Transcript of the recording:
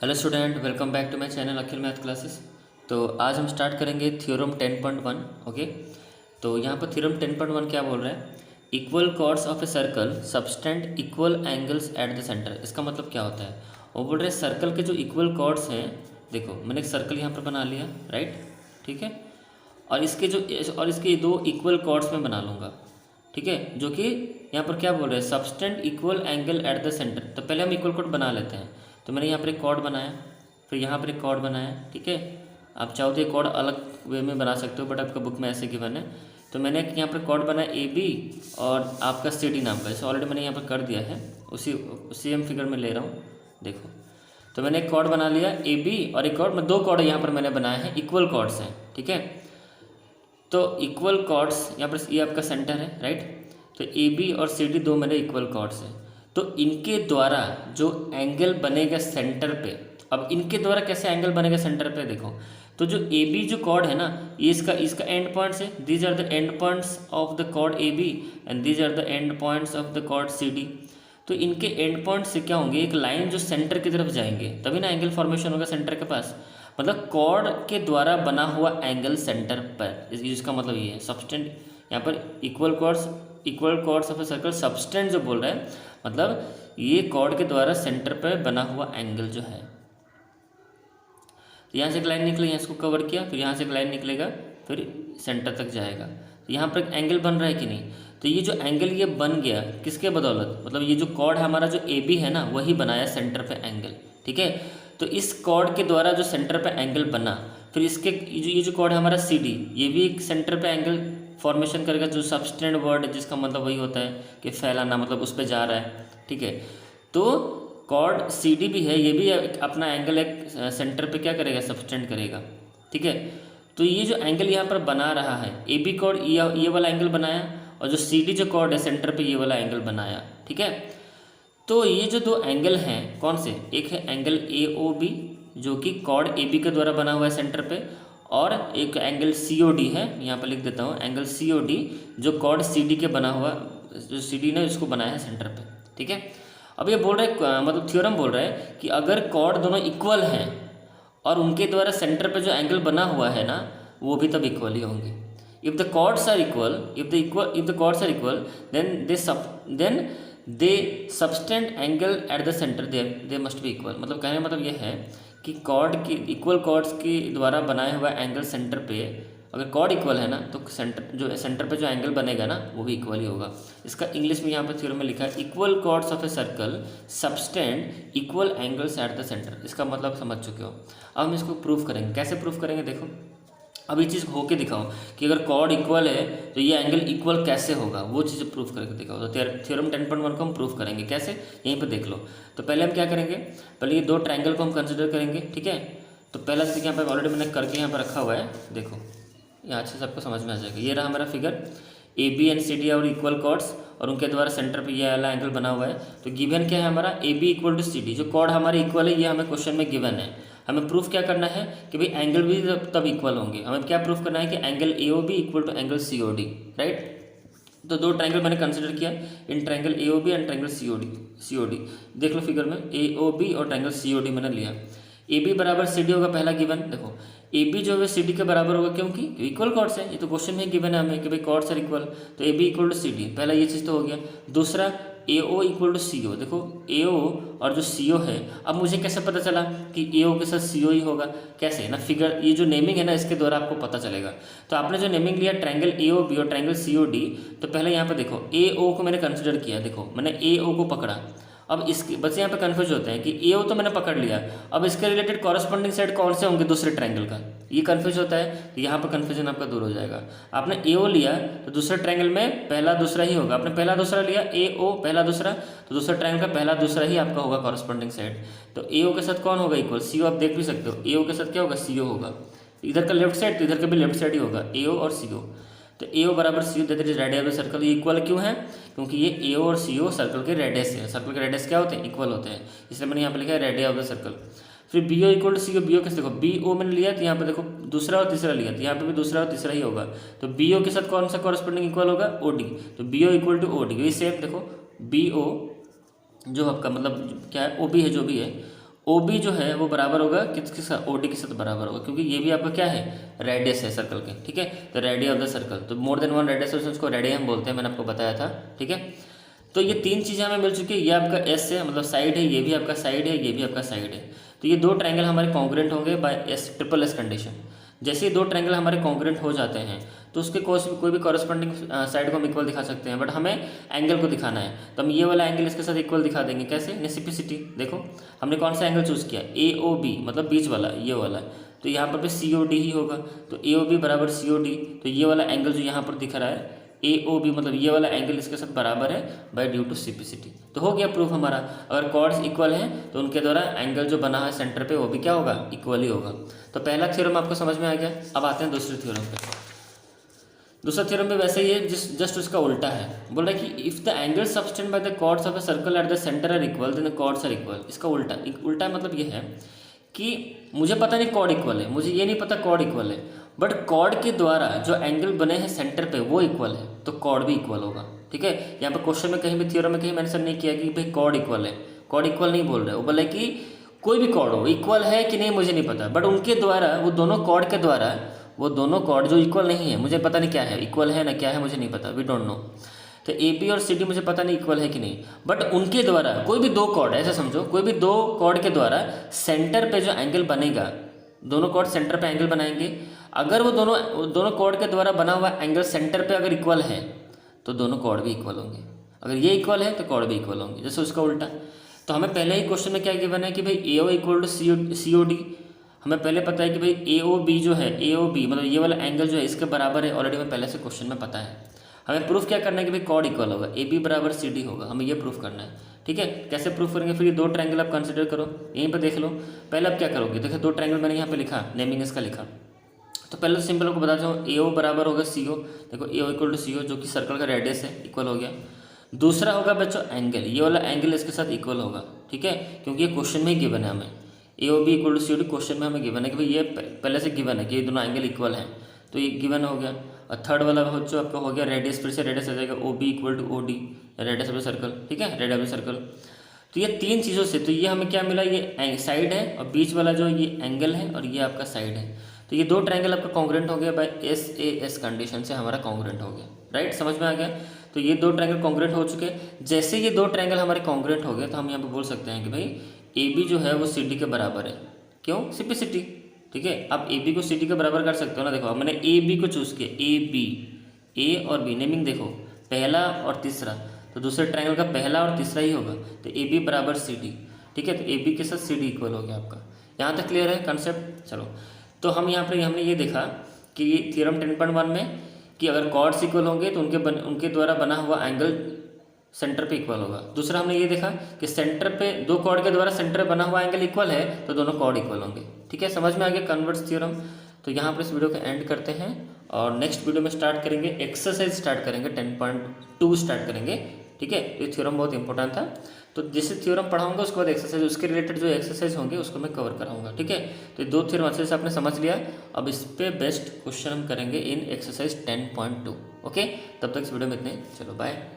Hello student, welcome back to my channel Akhil math classes. तो आज हम स्टार्ट करेंगे थ्योरम 10.1। ओके, तो यहाँ पर थ्योरम 10.1 क्या बोल रहा है? Equal chords of a circle subtend equal angles at the centre. इसका मतलब क्या होता है? वो बोल रहे हैं सर्कल के जो इक्वल कॉर्ड्स हैं, देखो मैंने एक सर्कल यहाँ पर बना लिया, राइट, ठीक है, और इसके दो इक्वल कॉर्ड्स में बना लूँगा, ठीक है, जो कि यहाँ पर क्या बोल रहे हैं, subtend equal angle eight the centre. तो पहले हम इक्वल कॉर्ड बना लेते हैं। तो मैंने यहाँ पर एक कॉर्ड बनाया, फिर यहाँ पर एक कॉर्ड बनाया, ठीक है। आप चाहो तो एक कॉर्ड अलग वे में बना सकते हो, बट आपका बुक में ऐसे गिवन है। तो मैंने एक यहाँ पर कॉर्ड बनाया ए बी और आपका सी डी नाम का, इसे ऑलरेडी मैंने यहाँ पर कर दिया है, उसी सेम फिगर में ले रहा हूँ, देखो। तो मैंने एक कॉर्ड बना लिया ए बी और एक कॉर्ड, मैं दो कॉर्ड यहाँ पर मैंने बनाए हैं, इक्वल कॉर्ड्स हैं, ठीक है। तो इक्वल कॉर्ड्स यहाँ पर, ये आपका सेंटर है, राइट। तो ए बी और सी डी दो मेरे इक्वल कॉर्ड्स हैं। तो इनके द्वारा जो एंगल बनेगा सेंटर पे, अब इनके द्वारा कैसे एंगल बनेगा सेंटर पे, देखो। तो जो ए बी जो कॉर्ड है ना, ये इसका एंड पॉइंट्स है, these are the end points of the chord A B and these are the end points of the chord C D. तो इनके एंड पॉइंट से क्या होंगे, एक लाइन जो सेंटर की तरफ जाएंगे, तभी ना एंगल फॉर्मेशन होगा सेंटर के पास। मतलब कॉर्ड के द्वारा बना हुआ एंगल सेंटर पर, इसका मतलब ये है सबस्टेंड। यहाँ पर equal chords of a circle subtend जो बोल रहा है, मतलब ये कॉर्ड के द्वारा सेंटर पर बना हुआ एंगल जो है। तो यहाँ से एक लाइन निकली, यहाँ इसको कवर किया, फिर यहाँ से एक लाइन निकलेगा, फिर सेंटर तक जाएगा। तो यहाँ पर एक एंगल बन रहा है कि नहीं? तो ये जो एंगल ये बन गया किसके बदौलत, मतलब ये जो कॉर्ड हमारा जो ए बी है ना, वही बनाया सेंटर पे एंगल, ठीक है। तो इस कॉर्ड के द्वारा जो सेंटर पे एंगल बना, फिर इसके ये जो कॉर्ड है हमारा सी डी, ये भी एक सेंटर पे एंगल फॉर्मेशन करेगा, जो सबस्टेंड वर्ड है जिसका मतलब वही होता है कि फैलाना, मतलब उस पर जा रहा है, ठीक है। तो कॉर्ड सी डी भी है, ये भी अपना एंगल एक सेंटर पे क्या करेगा, सबस्टेंड करेगा, ठीक है। तो ये जो एंगल यहाँ पर बना रहा है, ए बी कॉर्ड ये वाला एंगल बनाया, और जो सी डी जो कॉर्ड है सेंटर पे ये वाला एंगल बनाया, ठीक है। तो ये जो दो एंगल हैं कौन से, एक है एंगल ए ओ बी जो कि कॉर्ड ए बी के द्वारा बना हुआ है सेंटर पे, और एक एंगल सी ओ डी है, यहाँ पर लिख देता हूँ एंगल सी ओ डी, जो कॉर्ड सी डी के बना हुआ, जो सी डी ने इसको बनाया है सेंटर पे, ठीक है। अब ये बोल रहा है, मतलब थ्योरम बोल रहा है कि अगर कॉर्ड दोनों इक्वल हैं और उनके द्वारा सेंटर पे जो एंगल बना हुआ है ना, वो भी तब इक्वल ही होंगे। If the chords are equal, if the chords are equal, then they subtend angle at the center, they must be equal। मतलब कहने का मतलब ये है कि कॉर्ड की इक्वल कॉर्ड्स के द्वारा बनाया हुआ एंगल सेंटर पे, अगर कॉर्ड इक्वल है ना, तो सेंटर पे जो एंगल बनेगा ना, वो भी इक्वल ही होगा। इसका इंग्लिश में यहाँ पर थ्योरम में लिखा है, equal chords of a circle subtend equal angles at the centre. इसका मतलब समझ चुके हो। अब हम इसको प्रूव करेंगे। कैसे प्रूव करेंगे, देखो। अब ये चीज़ होके दिखाओ कि अगर कॉर्ड इक्वल है तो ये एंगल इक्वल कैसे होगा, वो चीज़ प्रूफ करके दिखाओ। तो थ्योरम 10.1 को हम प्रूफ करेंगे कैसे, यहीं पर देख लो। तो पहले हम क्या करेंगे, पहले ये दो ट्रायंगल को हम कंसिडर करेंगे, ठीक है। तो पहला चीज़ यहाँ पर ऑलरेडी मैंने करके यहाँ पर रखा हुआ है, देखो यहाँ अच्छे से आपको समझ में आ जाएगा। ये रहा हमारा figure, A B and C D और इक्वल कॉर्ड्स, और उनके द्वारा सेंटर पे ये वाला एंगल बना हुआ है। तो गिवन क्या है हमारा, A B equal to C D, जो कॉर्ड हमारे इक्वल है, ये हमें क्वेश्चन में गिवन है। हमें प्रूफ क्या करना है कि भाई एंगल भी तब इक्वल होंगे। हमें क्या प्रूफ करना है कि angle A O B equal to angle C O D, right. तो दो ट्रायंगल मैंने कंसिडर किया, इन triangle A O B and triangle C O D. देख लो फिगर में, ए ओ बी और ट्रायंगल सी ओ डी मैंने लिया। ए बी बराबर सी डी होगा, पहला गिवन। देखो ए बी जो है सी डी के बराबर होगा, क्योंकि इक्वल कॉर्ड्स है, ये तो क्वेश्चन में गिवन है हमें कि भाई कॉर्ड्स आर इक्वल। तो A B equal to C D, पहला ये चीज़ तो हो गया। दूसरा ए ओ इक्वल टू सी ओ, देखो ए ओ और जो सी ओ है, अब मुझे कैसे पता चला कि ए ओ के साथ सी ओ ही होगा, कैसे ना, फिगर ये जो नेमिंग है ना, इसके द्वारा आपको पता चलेगा। तो आपने जो नेमिंग लिया ट्रायंगल ए ओ बी और ट्रायंगल सी ओ डी, तो पहले यहाँ पे देखो ए ओ को मैंने कंसिडर किया, देखो मैंने ए ओ को पकड़ा। अब इसके बच्चे यहाँ पे कन्फ्यूज होते हैं कि ए ओ तो मैंने पकड़ लिया, अब इसके रिलेटेड कॉरस्पॉन्डिंग साइड कौन से होंगे दूसरे ट्रायंगल का, ये कन्फ्यूज होता है। तो यहाँ पर कन्फ्यूजन आपका दूर हो जाएगा। आपने ए ओ लिया तो दूसरे ट्रायंगल में पहला दूसरा ही होगा। आपने पहला दूसरा लिया, ए ओ पहला दूसरा, तो दूसरे ट्रायंगल का पहला दूसरा ही आपका होगा कॉरस्पॉन्डिंग साइड। तो ए ओ के साथ कौन होगा इक्वल, सी ओ। आप देख भी सकते हो ए ओ के साथ क्या होगा, सी ओ होगा। इधर का लेफ्ट साइड तो इधर का भी लेफ्ट साइड ही होगा, ए ओ और सी ओ। तो ए ओ बराबर C O, that is radius of the circle. ये इक्वल क्यों है, क्योंकि ये ए ओ और सी ओ सर्कल के रेडियस है। सर्कल के रेडियस क्या होते हैं, इक्वल होते हैं, इसलिए मैंने यहाँ पे लिखा है रेडियस ऑफ द सर्कल। फिर B O equal to C O, B O कैसे, देखो बी ओ मैंने लिया तो यहाँ पे देखो दूसरा और तीसरा लिया, तो यहाँ पे भी दूसरा और तीसरा ही होगा। तो बी ओ के साथ कौन सा कॉरस्पॉन्डिंग इक्वल होगा, ओ डी। तो B O equal to O D, वही सेम देखो बी ओ जो आपका मतलब क्या है, ओ बी है जो भी है, ओ बी जो है वो बराबर होगा किसके साथ, ओ डी के साथ बराबर होगा, क्योंकि ये भी आपका क्या है, रेडियस है सर्कल के, ठीक है। तो रेडियस ऑफ द सर्कल, तो मोर देन वन रेडियस है उसको रेडियस बोलते हैं, मैंने आपको बताया था, ठीक है। तो ये तीन चीज़ें हमें मिल चुकी है, ये आपका एस है मतलब साइड है, ये भी आपका साइड है, ये भी आपका साइड है। तो ये दो ट्रायंगल हमारे कॉन्ग्रुएंट होंगे by S triple S condition. जैसे ही दो ट्रायंगल हमारे कॉन्ग्रुएंट हो जाते हैं तो उसके कोई भी कॉरस्पॉन्डिंग साइड को हम इक्वल दिखा सकते हैं, बट हमें एंगल को दिखाना है, तो हम ये वाला एंगल इसके साथ इक्वल दिखा देंगे। कैसे, रेसिप्रोसिटी। देखो हमने कौन सा एंगल चूज़ किया, ए ओ बी, मतलब बीच वाला, ये वाला, तो यहाँ पर भी सी ओ डी ही होगा, तो ए ओ बी बराबर सी ओ डी। तो ये वाला एंगल जो यहाँ पर दिख रहा है ए ओ बी, मतलब ये वाला एंगल इसके साथ बराबर है बाय ड्यू टू सिम्प्लिसिटी। तो हो गया प्रूफ हमारा। अगर कॉर्ड्स इक्वल हैं तो उनके द्वारा एंगल जो बना है सेंटर पे वो भी क्या होगा, इक्वल ही होगा। तो पहला थ्योरम आपको समझ में आ गया। अब आते हैं दूसरे थ्योरम पे। दूसरा थ्योरम में वैसे ही है, जस्ट उसका उल्टा है। बोल रहा है कि if the angle subtended by the chords of a circle at the centre are equal then the chords are equal. इसका उल्टा मतलब ये है कि मुझे पता नहीं कॉर्ड इक्वल है, मुझे ये नहीं पता कॉर्ड इक्वल है, बट कॉर्ड के द्वारा जो एंगल बने हैं सेंटर पे वो इक्वल है, तो कॉर्ड भी इक्वल होगा, ठीक है। यहाँ पर क्वेश्चन में कहीं भी थ्योरम में कहीं मेंशन नहीं किया कि भाई कॉर्ड इक्वल है, कॉर्ड इक्वल नहीं बोल रहे, वो बोले कि कोई भी कॉर्ड हो, इक्वल है कि नहीं मुझे नहीं पता, बट उनके द्वारा वो दोनों कॉर्ड के द्वारा वो दोनों कॉर्ड जो इक्वल नहीं है, मुझे पता नहीं क्या है, इक्वल है ना क्या है मुझे नहीं पता, वी डोंट नो। तो ए बी और सी डी मुझे पता नहीं इक्वल है कि नहीं, बट उनके द्वारा कोई भी दो कॉर्ड, ऐसा समझो कोई भी दो कॉर्ड के द्वारा सेंटर पे जो एंगल बनेगा, दोनों कॉर्ड सेंटर पे एंगल बनाएंगे, अगर वो दोनों कॉर्ड के द्वारा बना हुआ एंगल सेंटर पे अगर इक्वल है तो दोनों कॉर्ड भी इक्वल होंगे। अगर ये इक्वल है तो कॉर्ड भी इक्वल होंगे, जैसे उसका उल्टा। तो हमें पहले ही क्वेश्चन में क्या गिवन है कि भाई A O equal to C O D. हमें पहले पता है कि भाई ए ओ बी जो है, ए ओ बी मतलब ये वाला एंगल जो है इसके बराबर है, ऑलरेडी हमें पहले से क्वेश्चन में पता है। हमें प्रूफ क्या करना है कि भाई कॉर्ड इक्वल होगा, ए बी बराबर सी डी होगा, हमें ये प्रूफ करना है, ठीक है। कैसे प्रूफ करेंगे, फिर ये दो ट्रायंगल आप कंसिडर करो, यहीं पर देख लो। पहले आप क्या करोगे, देखो दो ट्रायंगल मैंने यहाँ पे लिखा, नेमिंग इसका लिखा, तो पहले तो सिंपल आपको बताता हूँ, ए ओ बराबर होगा सी ओ। देखो ए ओ इक्वल टू सी ओ जो कि सर्कल का रेडियस है, इक्वल हो गया। दूसरा होगा बच्चों एंगल, ये वाला एंगल इसके साथ इक्वल होगा, ठीक है, क्योंकि ये क्वेश्चन में ही गिवन है हमें, A O B equal to C O D question में हमें गिवन है कि भाई ये पहले से गिवन है कि ये दोनों एंगल इक्वल हैं, तो ये गिवन हो गया। और थर्ड वाला जो आपका हो गया रेडियस, फिर से रेडियस आ जाएगा O B equal to O D, radius of circle, ठीक है, रेडियस ऑफ सर्कल। तो ये तीन चीज़ों से तो ये हमें क्या मिला, ये साइड है और बीच वाला जो ये एंगल है और ये आपका साइड है। तो ये दो ट्रायंगल आपका कॉन्ग्रुएंट हो गया by S A S condition से, हमारा कॉन्ग्रुएंट हो गया, राइट, समझ में आ गया। तो ये दो ट्रायंगल कॉन्ग्रुएंट हो चुके। जैसे ये दो ट्रायंगल हमारे कॉन्ग्रुएंट हो गए तो हम यहाँ पे बोल सकते हैं कि भाई ए बी जो है वो सी डी के बराबर है। क्यों, सिम्प्लिसिटी, ठीक है। आप ए बी को सी डी के बराबर कर सकते हो ना। देखो अब मैंने ए बी को चूज़ किया, ए बी, ए और बी, नेमिंग देखो पहला और तीसरा, तो दूसरे ट्रायंगल का पहला और तीसरा ही होगा, तो ए बी बराबर सी डी, ठीक है। तो ए बी के साथ सी डी इक्वल हो गया आपका। यहाँ तक क्लियर है कंसेप्ट। चलो तो हम यहाँ पर हमने ये देखा कि थ्योरम 10.1 में कि अगर कॉर्ड्स इक्वल होंगे तो उनके द्वारा बना हुआ एंगल सेंटर पे इक्वल होगा। दूसरा हमने ये देखा कि सेंटर पे दो कॉर्ड के द्वारा सेंटर पे बना हुआ एंगल इक्वल है तो दोनों कॉर्ड इक्वल होंगे, ठीक है। समझ में आ गया कन्वर्स थ्योरम। तो यहाँ पर इस वीडियो को एंड करते हैं और नेक्स्ट वीडियो में स्टार्ट करेंगे, एक्सरसाइज स्टार्ट करेंगे, 10.2 स्टार्ट करेंगे, ठीक है। ये थ्योरम बहुत इंपॉर्टेंट था, तो जैसे थ्योरम पढ़ाऊंगा उसके बाद एक्सरसाइज, उसके रिलेटेड जो एक्सरसाइज होंगे उसको मैं कवर कराऊंगा, ठीक है। तो ये दो थ्योरम अच्छे से आपने समझ लिया। अब इस पे बेस्ट क्वेश्चन हम करेंगे इन एक्सरसाइज 10.2, ओके। तब तक इस वीडियो में इतने, चलो बाय।